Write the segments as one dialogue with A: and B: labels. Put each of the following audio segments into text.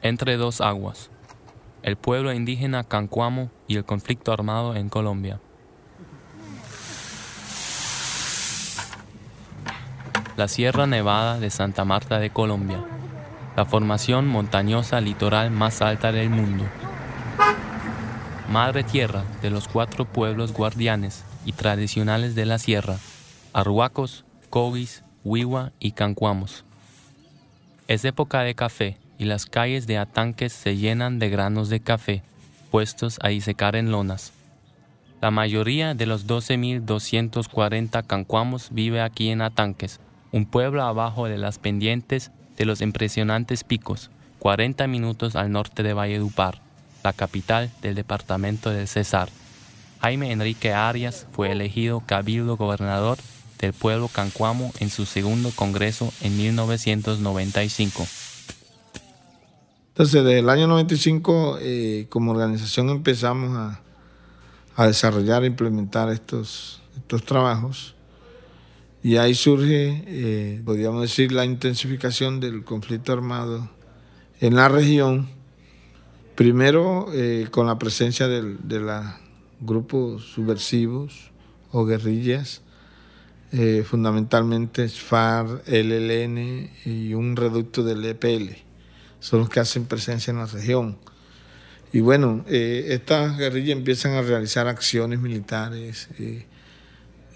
A: Entre dos aguas. El pueblo indígena Cancuamo y el conflicto armado en Colombia. La Sierra Nevada de Santa Marta de Colombia, la formación montañosa litoral más alta del mundo. Madre tierra de los 4 pueblos guardianes y tradicionales de la sierra, arhuacos, cogis, wiwa y cancuamos. Es época de café y las calles de Atanques se llenan de granos de café, puestos a secar en lonas. La mayoría de los 12.240 cancuamos vive aquí en Atanques, un pueblo abajo de las pendientes de los impresionantes picos, 40 minutos al norte de Valledupar, la capital del departamento del Cesar. Jaime Enrique Arias fue elegido cabildo gobernador del pueblo cancuamo en su segundo congreso en 1995.
B: Entonces, desde el año 95, como organización empezamos a desarrollar e implementar estos trabajos. Y ahí surge, podríamos decir, la intensificación del conflicto armado en la región. Primero, con la presencia de los grupos subversivos o guerrillas, fundamentalmente FARC, ELN y un reducto del EPL. Son los que hacen presencia en la región. Y bueno, estas guerrillas empiezan a realizar acciones militares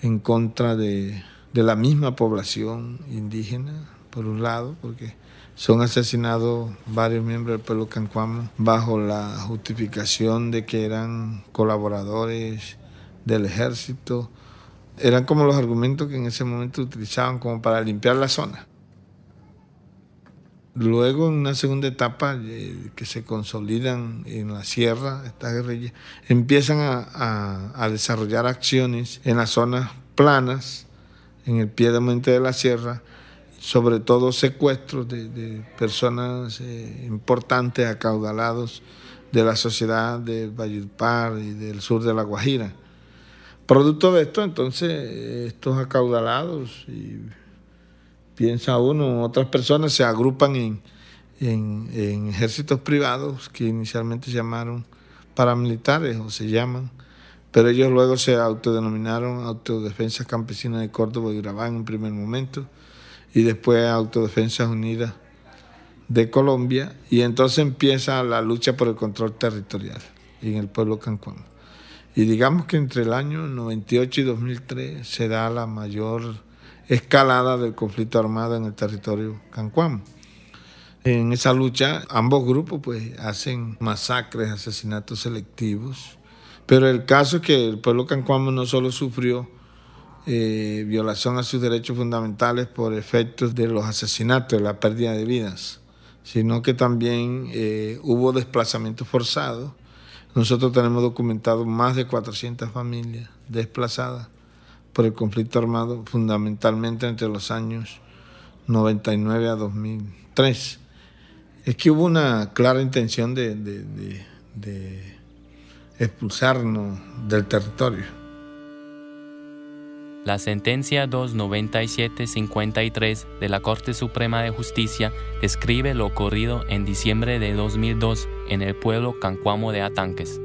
B: en contra de la misma población indígena, por un lado, porque son asesinados varios miembros del pueblo cancuamo bajo la justificación de que eran colaboradores del ejército. Eran como los argumentos que en ese momento utilizaban como para limpiar la zona. Luego, en una segunda etapa, que se consolidan en la sierra, estas guerrillas, empiezan a desarrollar acciones en las zonas planas, en el pie de monte de la sierra, sobre todo secuestros de personas importantes, acaudalados de la sociedad de Valledupar y del sur de La Guajira. Producto de esto, entonces, estos acaudalados, y piensa uno, otras personas se agrupan en ejércitos privados que inicialmente se llamaron paramilitares o se llaman, pero ellos luego se autodenominaron Autodefensas Campesinas de Córdoba y Urabá en un primer momento, y después Autodefensas Unidas de Colombia, y entonces empieza la lucha por el control territorial en el pueblo cancuamo. Y digamos que entre el año 98 y 2003 se da la mayor escalada del conflicto armado en el territorio cancuamo. En esa lucha ambos grupos pues hacen masacres, asesinatos selectivos, pero el caso es que el pueblo cancuamo no solo sufrió violación a sus derechos fundamentales por efectos de los asesinatos, de la pérdida de vidas, sino que también hubo desplazamientos forzados. Nosotros tenemos documentado más de 400 familias desplazadas por el conflicto armado, fundamentalmente entre los años 99 a 2003. Es que hubo una clara intención de expulsarnos del territorio.
A: La sentencia 297-53 de la Corte Suprema de Justicia describe lo ocurrido en diciembre de 2002 en el pueblo cancuamo de Atanques.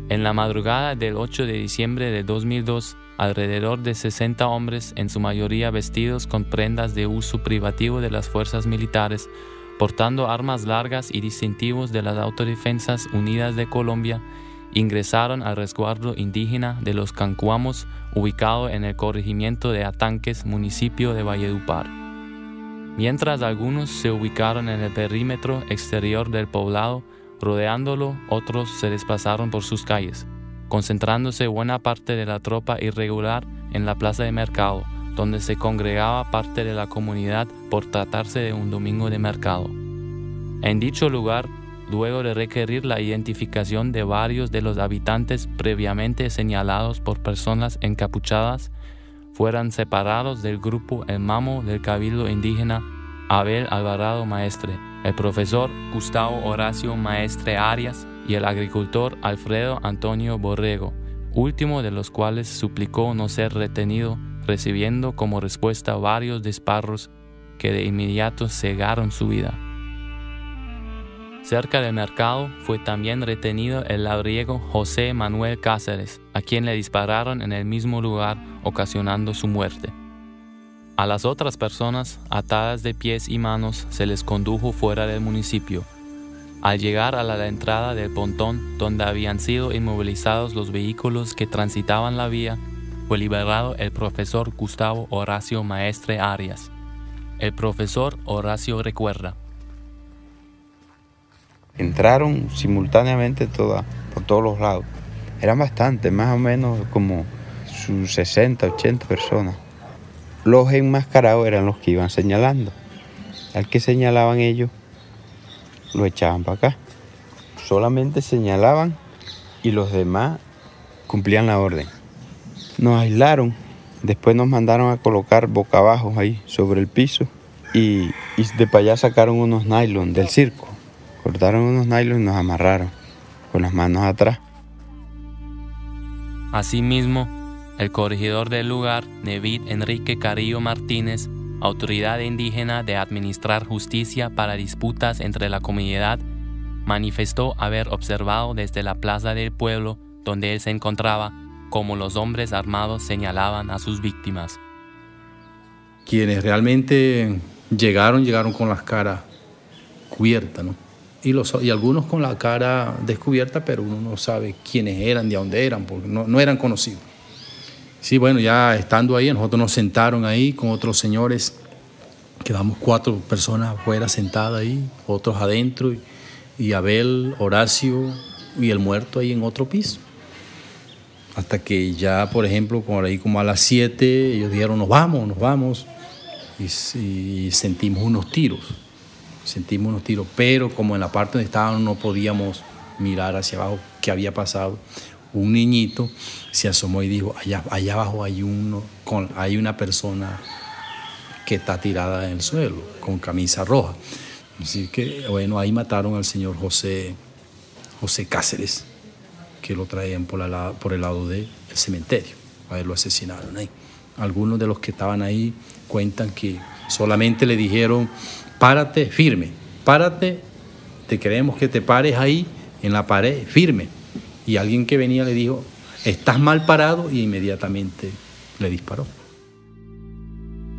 A: En la madrugada del 8 de diciembre de 2002, alrededor de 60 hombres, en su mayoría vestidos con prendas de uso privativo de las fuerzas militares, portando armas largas y distintivos de las Autodefensas Unidas de Colombia, ingresaron al resguardo indígena de los cancuamos, ubicado en el corregimiento de Atanques, municipio de Valledupar. Mientras algunos se ubicaron en el perímetro exterior del poblado, rodeándolo, otros se desplazaron por sus calles, concentrándose buena parte de la tropa irregular en la plaza de mercado, donde se congregaba parte de la comunidad por tratarse de un domingo de mercado. En dicho lugar, luego de requerir la identificación de varios de los habitantes previamente señalados por personas encapuchadas, fueran separados del grupo el mamo del cabildo indígena Abel Alvarado Maestre, el profesor Gustavo Horacio Maestre Arias y el agricultor Alfredo Antonio Borrego, último de los cuales suplicó no ser retenido, recibiendo como respuesta varios disparos que de inmediato cegaron su vida. Cerca del mercado fue también retenido el labriego José Manuel Cáceres, a quien le dispararon en el mismo lugar, ocasionando su muerte. A las otras personas, atadas de pies y manos, se les condujo fuera del municipio. Al llegar a la entrada del pontón, donde habían sido inmovilizados los vehículos que transitaban la vía, fue liberado el profesor Gustavo Horacio Maestre Arias. El profesor Horacio recuerda:
C: entraron simultáneamente por todos los lados. Eran bastantes, más o menos como sus 60, 80 personas. Los enmascarados eran los que iban señalando. Al que señalaban ellos, lo echaban para acá. Solamente señalaban y los demás cumplían la orden. Nos aislaron, después nos mandaron a colocar boca abajo ahí sobre el piso y de para allá sacaron unos nylon del circo. Cortaron unos nylon y nos amarraron con las manos atrás.
A: Asimismo, el corregidor del lugar, Nevid Enrique Carrillo Martínez, autoridad indígena de administrar justicia para disputas entre la comunidad, manifestó haber observado desde la plaza del pueblo donde él se encontraba cómo los hombres armados señalaban a sus víctimas.
D: Quienes realmente llegaron con las caras cubiertas, ¿no? Y algunos con la cara descubierta, pero uno no sabe quiénes eran, de dónde eran, porque no eran conocidos. Sí, bueno, ya estando ahí, nosotros nos sentaron ahí con otros señores, quedamos 4 personas afuera sentadas ahí, otros adentro, y Abel, Horacio y el muerto ahí en otro piso. Hasta que ya, por ejemplo, como a las 7, ellos dijeron, nos vamos, y sentimos unos tiros, pero como en la parte donde estábamos no podíamos mirar hacia abajo qué había pasado, un niñito se asomó y dijo, allá abajo hay una persona que está tirada en el suelo, con camisa roja. Así que, bueno, ahí mataron al señor José Cáceres, que lo traían por el lado del cementerio. A él lo asesinaron ahí. Algunos de los que estaban ahí cuentan que solamente le dijeron, párate firme, párate, te queremos que te pares ahí en la pared firme. Y alguien que venía le dijo, estás mal parado, y inmediatamente le disparó.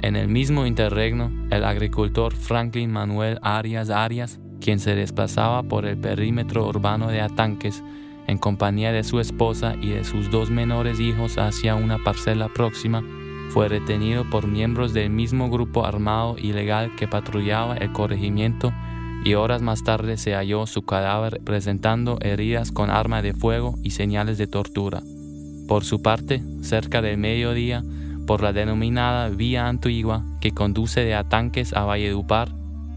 A: En el mismo interregno, el agricultor Franklin Manuel Arias, quien se desplazaba por el perímetro urbano de Atanques, en compañía de su esposa y de sus 2 menores hijos hacia una parcela próxima, fue retenido por miembros del mismo grupo armado ilegal que patrullaba el corregimiento, y horas más tarde se halló su cadáver presentando heridas con arma de fuego y señales de tortura. Por su parte, cerca del mediodía, por la denominada Vía Antigua, que conduce de Atanques a Valledupar,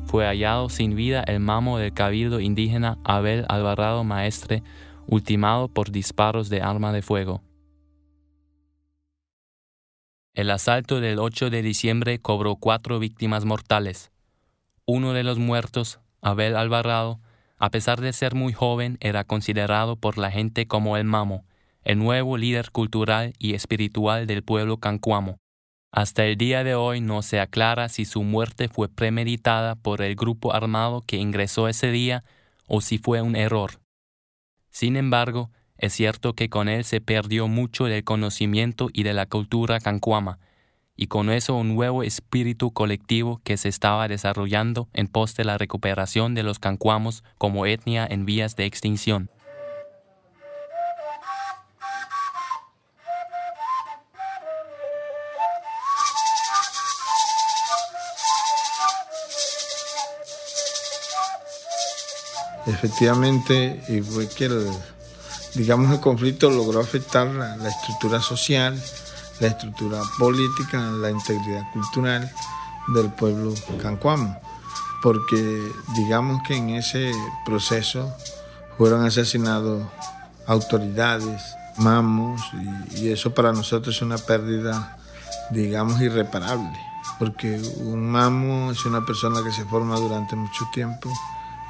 A: fue hallado sin vida el mamo del cabildo indígena Abel Alvarado Maestre, ultimado por disparos de arma de fuego. El asalto del 8 de diciembre cobró 4 víctimas mortales. Uno de los muertos, Abel Alvarado, a pesar de ser muy joven, era considerado por la gente como el mamo, el nuevo líder cultural y espiritual del pueblo cancuamo. Hasta el día de hoy no se aclara si su muerte fue premeditada por el grupo armado que ingresó ese día o si fue un error. Sin embargo, es cierto que con él se perdió mucho del conocimiento y de la cultura cancuama, y con eso un nuevo espíritu colectivo que se estaba desarrollando en pos de la recuperación de los cancuamos como etnia en vías de extinción.
B: Efectivamente, y fue que el conflicto logró afectar la estructura social, la estructura política, la integridad cultural del pueblo cancuamo, porque digamos que en ese proceso fueron asesinados autoridades, mamos, y eso para nosotros es una pérdida, digamos, irreparable, porque un mamo es una persona que se forma durante mucho tiempo.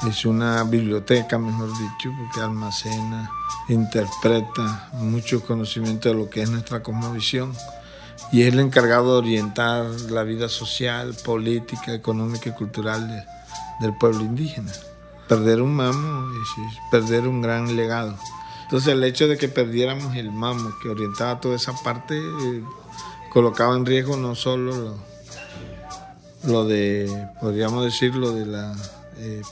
B: Es una biblioteca, mejor dicho, porque almacena, interpreta mucho conocimiento de lo que es nuestra cosmovisión, y es el encargado de orientar la vida social, política, económica y cultural del pueblo indígena. perder un mamo es perder un gran legado. Entonces el hecho de que perdiéramos el mamo que orientaba toda esa parte colocaba en riesgo no solo lo de, podríamos decir, lo de la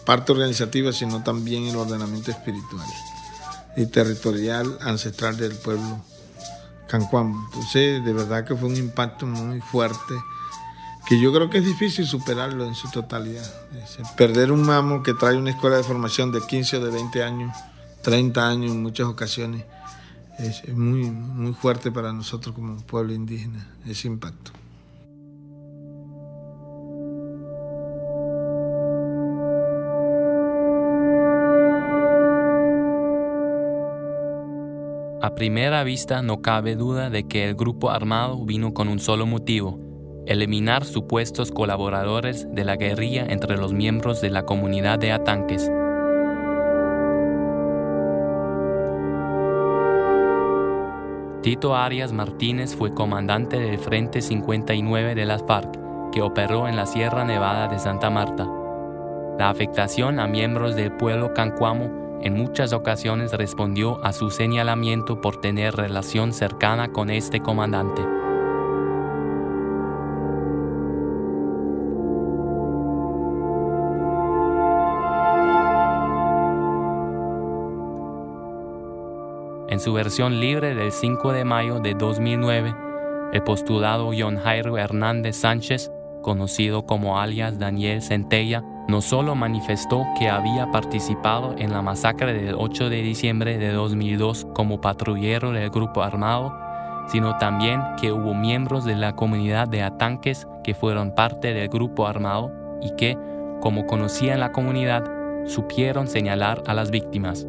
B: parte organizativa, sino también el ordenamiento espiritual y territorial ancestral del pueblo cancuamo. Entonces, de verdad que fue un impacto muy fuerte, que yo creo que es difícil superarlo en su totalidad. Perder un mamo que trae una escuela de formación de 15 o de 20 años, 30 años en muchas ocasiones, es muy, muy fuerte para nosotros como pueblo indígena, ese impacto.
A: A primera vista no cabe duda de que el grupo armado vino con un solo motivo: eliminar supuestos colaboradores de la guerrilla entre los miembros de la comunidad de Atanques. Tito Arias Martínez fue comandante del Frente 59 de las FARC, que operó en la Sierra Nevada de Santa Marta. La afectación a miembros del pueblo cancuamo en muchas ocasiones respondió a su señalamiento por tener relación cercana con este comandante. En su versión libre del 5 de mayo de 2009, el postulado John Jairo Hernández Sánchez, conocido como alias Daniel Centella, no solo manifestó que había participado en la masacre del 8 de diciembre de 2002 como patrullero del grupo armado, sino también que hubo miembros de la comunidad de Atanques que fueron parte del grupo armado y que, como conocían la comunidad, supieron señalar a las víctimas.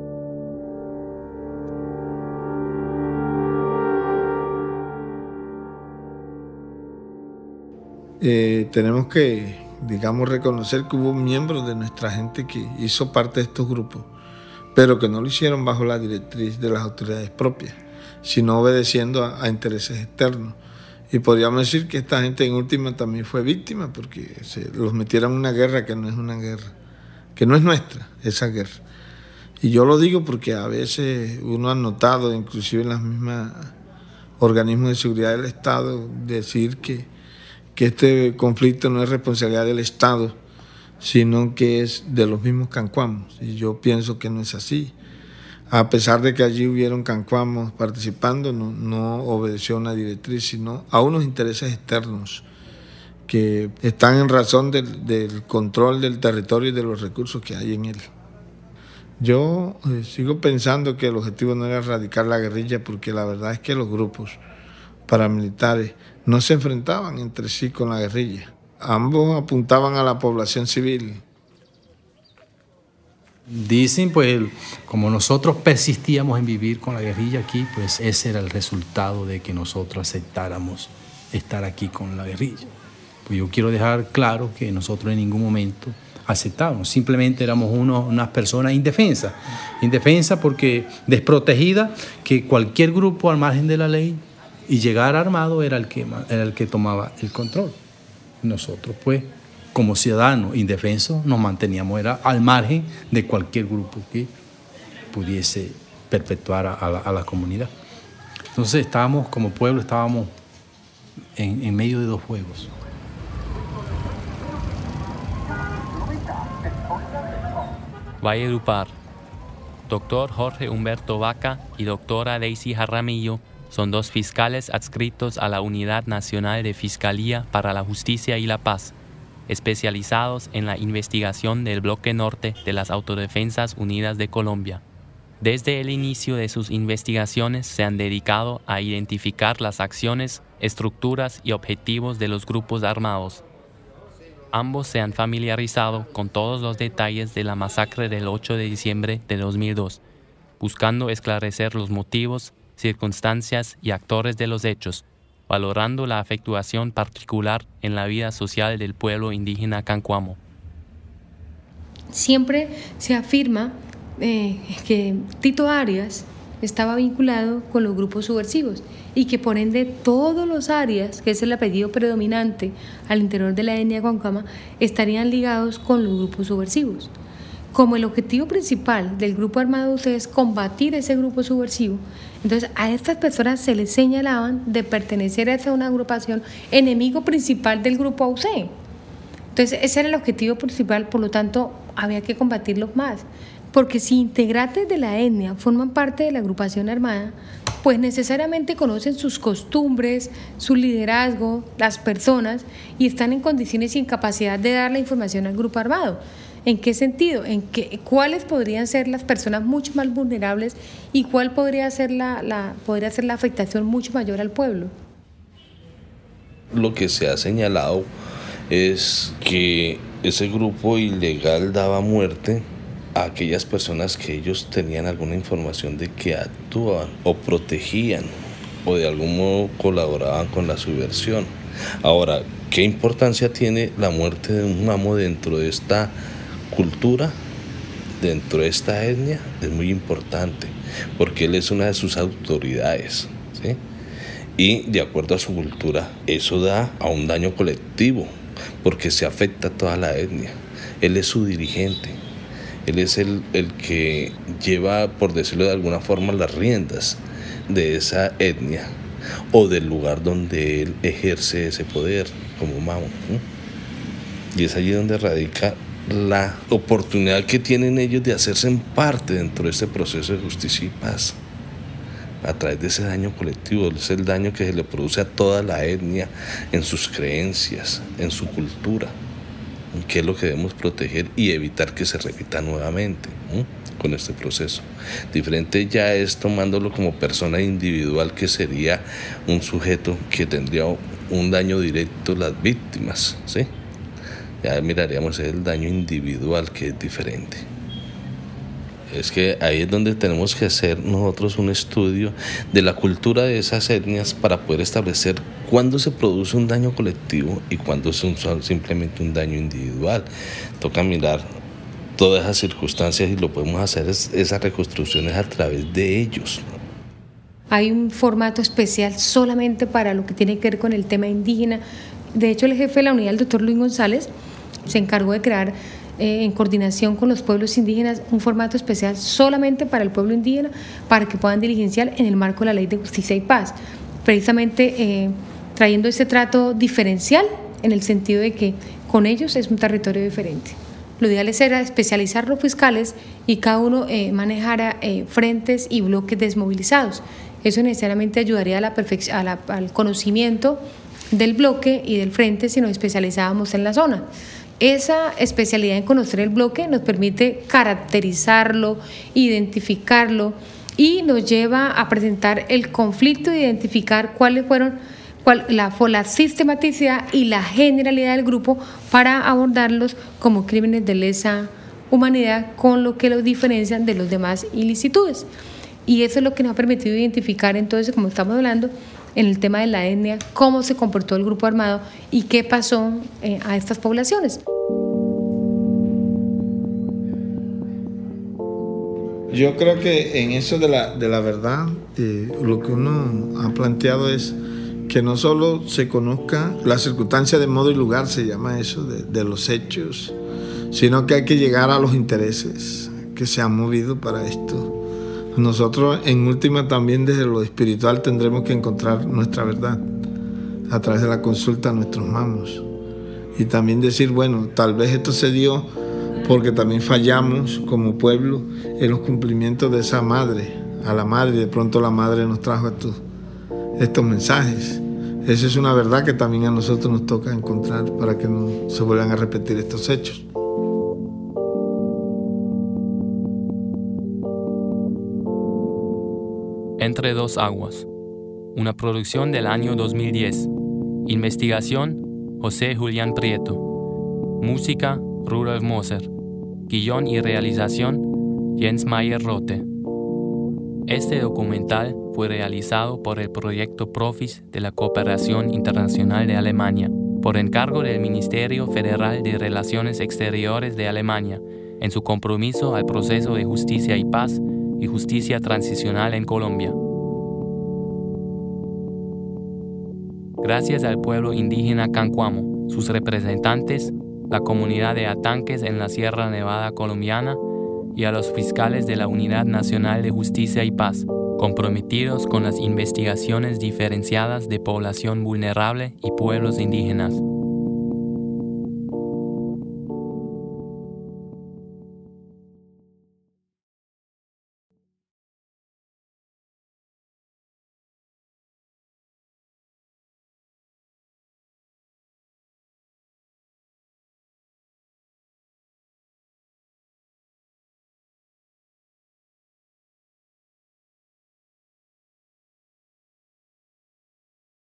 B: Tenemos que, digamos, reconocer que hubo miembros de nuestra gente que hizo parte de estos grupos, pero que no lo hicieron bajo la directriz de las autoridades propias, sino obedeciendo a intereses externos. Y podríamos decir que esta gente en última también fue víctima, porque los metieron en una guerra que no es una guerra, que no es nuestra, esa guerra. Y yo lo digo porque a veces uno ha notado, inclusive en las mismas organismos de seguridad del Estado, decir que este conflicto no es responsabilidad del Estado, sino que es de los mismos cancuamos. Y yo pienso que no es así. A pesar de que allí hubieron cancuamos participando, no obedeció a una directriz, sino a unos intereses externos que están en razón del control del territorio y de los recursos que hay en él. Yo sigo pensando que el objetivo no era erradicar la guerrilla, porque la verdad es que los grupos paramilitares no se enfrentaban entre sí con la guerrilla. Ambos apuntaban a la población civil.
D: Dicen, pues, como nosotros persistíamos en vivir con la guerrilla aquí, pues ese era el resultado de que nosotros aceptáramos estar aquí con la guerrilla. Pues yo quiero dejar claro que nosotros en ningún momento aceptábamos, simplemente éramos unas personas indefensas. Indefensas porque desprotegidas, que cualquier grupo al margen de la ley y llegar armado era el que tomaba el control. Nosotros, pues, como ciudadanos indefensos, nos manteníamos al margen de cualquier grupo que pudiese perpetuar a la comunidad. Entonces estábamos, como pueblo, estábamos en medio de dos fuegos.
A: Valledupar. Doctor Jorge Humberto Vaca y doctora Daisy Jaramillo son dos fiscales adscritos a la Unidad Nacional de Fiscalía para la Justicia y la Paz, especializados en la investigación del Bloque Norte de las Autodefensas Unidas de Colombia. Desde el inicio de sus investigaciones se han dedicado a identificar las acciones, estructuras y objetivos de los grupos armados. Ambos se han familiarizado con todos los detalles de la masacre del 8 de diciembre de 2002, buscando esclarecer los motivos, circunstancias y actores de los hechos, valorando la afectación particular en la vida social del pueblo indígena cancuamo.
E: Siempre se afirma que Tito Arias estaba vinculado con los grupos subversivos y que por ende todos los Arias, que es el apellido predominante al interior de la etnia cancuama, estarían ligados con los grupos subversivos. como el objetivo principal del grupo armado es combatir ese grupo subversivo, entonces a estas personas se les señalaban de pertenecer a una agrupación enemigo principal del grupo AUC. Entonces ese era el objetivo principal, por lo tanto había que combatirlos más, porque si integrantes de la etnia forman parte de la agrupación armada, pues necesariamente conocen sus costumbres, su liderazgo, las personas, y están en condiciones y en capacidad de dar la información al grupo armado. ¿En qué sentido? ¿Cuáles podrían ser las personas mucho más vulnerables y cuál podría ser la afectación mucho mayor al pueblo?
F: Lo que se ha señalado es que ese grupo ilegal daba muerte a aquellas personas que ellos tenían alguna información de que actuaban o protegían o de algún modo colaboraban con la subversión. Ahora, ¿qué importancia tiene la muerte de un mamo dentro de esta cultura, dentro de esta etnia? Es muy importante, porque él es una de sus autoridades, ¿sí? Y de acuerdo a su cultura, eso da a un daño colectivo, porque se afecta a toda la etnia. Él es su dirigente, él es el que lleva, por decirlo de alguna forma, las riendas de esa etnia o del lugar donde él ejerce ese poder como mamo, ¿sí? Y es allí donde radica la oportunidad que tienen ellos de hacerse en parte dentro de este proceso de justicia y paz a través de ese daño colectivo. Es el daño que se le produce a toda la etnia en sus creencias, en su cultura, que es lo que debemos proteger y evitar que se repita nuevamente con este proceso. Diferente ya es tomándolo como persona individual, que sería un sujeto que tendría un daño directo, las víctimas, ¿sí? Ya miraríamos el daño individual, que es diferente. Es que ahí es donde tenemos que hacer nosotros un estudio de la cultura de esas etnias para poder establecer cuándo se produce un daño colectivo y cuándo es simplemente un daño individual. Toca mirar todas esas circunstancias y lo podemos hacer esas reconstrucciones a través de ellos.
E: Hay un formato especial solamente para lo que tiene que ver con el tema indígena. De hecho, el jefe de la unidad, el doctor Luis González, se encargó de crear en coordinación con los pueblos indígenas un formato especial solamente para el pueblo indígena, para que puedan diligenciar en el marco de la Ley de Justicia y Paz, precisamente trayendo ese trato diferencial en el sentido de que con ellos es un territorio diferente. Lo ideal era especializar los fiscales y cada uno manejara frentes y bloques desmovilizados. Eso necesariamente ayudaría al conocimiento del bloque y del frente si nos especializábamos en la zona. Esa especialidad en conocer el bloque nos permite caracterizarlo, identificarlo y nos lleva a presentar el conflicto e identificar cuáles fueron la sistematicidad y la generalidad del grupo para abordarlos como crímenes de lesa humanidad, con lo que los diferencian de los demás ilicitudes. Y eso es lo que nos ha permitido identificar entonces, como estamos hablando, en el tema de la etnia, cómo se comportó el grupo armado y qué pasó a estas poblaciones.
B: Yo creo que en eso de la verdad, lo que uno ha planteado es que no solo se conozca la circunstancia de modo y lugar, se llama eso, de los hechos, sino que hay que llegar a los intereses que se han movido para esto. Nosotros en última también desde lo espiritual tendremos que encontrar nuestra verdad a través de la consulta a nuestros mamos y también decir, bueno, tal vez esto se dio porque también fallamos como pueblo en los cumplimientos de esa madre, a la madre, y de pronto la madre nos trajo estos mensajes. Esa es una verdad que también a nosotros nos toca encontrar para que no se vuelvan a repetir estos hechos.
A: Entre dos aguas, una producción del año 2010. Investigación, José Julián Prieto. Música, Rudolf Moser. Guión y realización, Jens Mayer Rote. Este documental fue realizado por el proyecto Profis de la Cooperación Internacional de Alemania, por encargo del Ministerio Federal de Relaciones Exteriores de Alemania, en su compromiso al proceso de justicia y paz y justicia transicional en Colombia. Gracias al pueblo indígena Cancuamo, sus representantes, la comunidad de Atanques en la Sierra Nevada colombiana y a los fiscales de la Unidad Nacional de Justicia y Paz, comprometidos con las investigaciones diferenciadas de población vulnerable y pueblos indígenas.